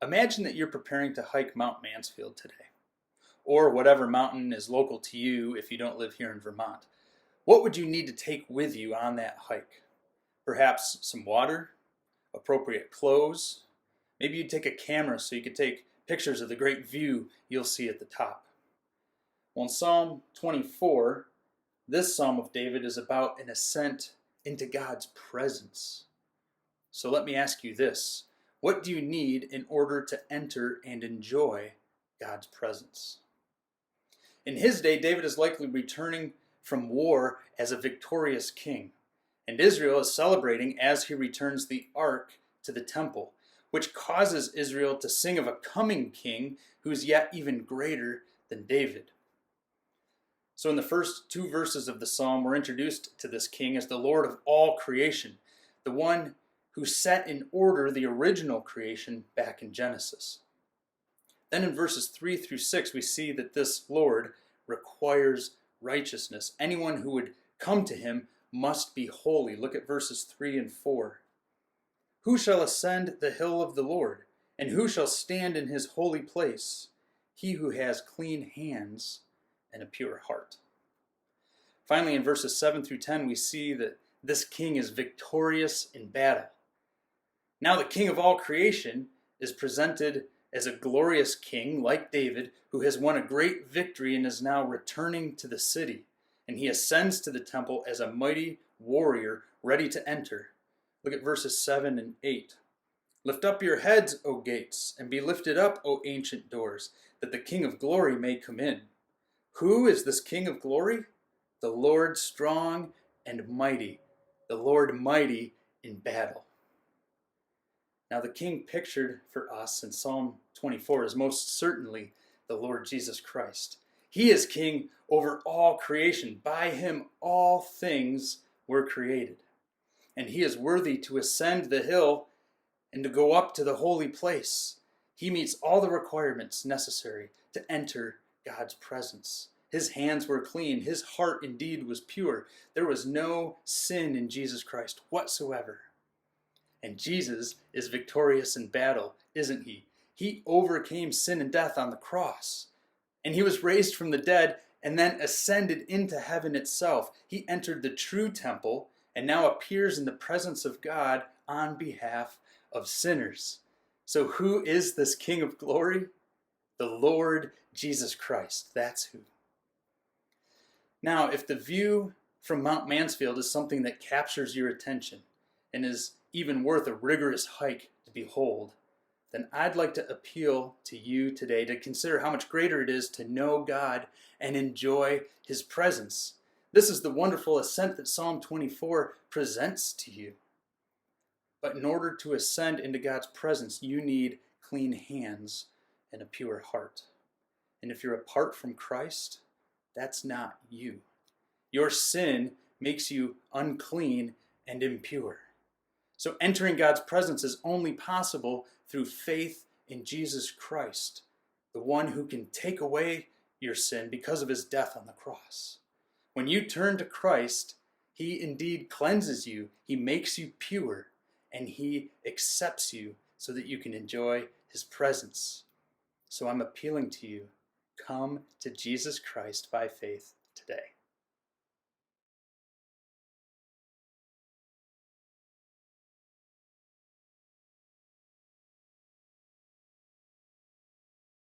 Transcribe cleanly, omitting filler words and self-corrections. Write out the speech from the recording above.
Imagine that you're preparing to hike Mount Mansfield today, or whatever mountain is local to you if you don't live here in Vermont. What would you need to take with you on that hike? Perhaps some water, appropriate clothes. Maybe you'd take a camera so you could take pictures of the great view you'll see at the top. Well, in Psalm 24, this Psalm of David is about an ascent into God's presence. So let me ask you this. What do you need in order to enter and enjoy God's presence? In his day, David is likely returning from war as a victorious king, and Israel is celebrating as he returns the ark to the temple, which causes Israel to sing of a coming king who is yet even greater than David. So in the first two verses of the psalm, we're introduced to this king as the Lord of all creation, the one who set in order the original creation back in Genesis. Then in verses 3 through 6, we see that this Lord requires righteousness. Anyone who would come to him must be holy. Look at verses 3 and 4. Who shall ascend the hill of the Lord, and who shall stand in his holy place? He who has clean hands and a pure heart. Finally, in verses 7 through 10, we see that this king is victorious in battle. Now the king of all creation is presented as a glorious king like David, who has won a great victory and is now returning to the city. And he ascends to the temple as a mighty warrior ready to enter. Look at verses 7 and 8. Lift up your heads, O gates, and be lifted up, O ancient doors, that the King of glory may come in. Who is this King of glory? The Lord strong and mighty, the Lord mighty in battle. Now the king pictured for us in Psalm 24 is most certainly the Lord Jesus Christ. He is king over all creation. By him all things were created. And he is worthy to ascend the hill and to go up to the holy place. He meets all the requirements necessary to enter God's presence. His hands were clean. His heart indeed was pure. There was no sin in Jesus Christ whatsoever. And Jesus is victorious in battle, isn't he? He overcame sin and death on the cross. And he was raised from the dead and then ascended into heaven itself. He entered the true temple and now appears in the presence of God on behalf of sinners. So who is this King of glory? The Lord Jesus Christ. That's who. Now, if the view from Mount Mansfield is something that captures your attention and is even worth a rigorous hike to behold, then I'd like to appeal to you today to consider how much greater it is to know God and enjoy his presence. This is the wonderful ascent that Psalm 24 presents to you. But in order to ascend into God's presence, you need clean hands and a pure heart. And if you're apart from Christ, that's not you. Your sin makes you unclean and impure. So entering God's presence is only possible through faith in Jesus Christ, the one who can take away your sin because of his death on the cross. When you turn to Christ, he indeed cleanses you, he makes you pure, and he accepts you so that you can enjoy his presence. So I'm appealing to you, come to Jesus Christ by faith today.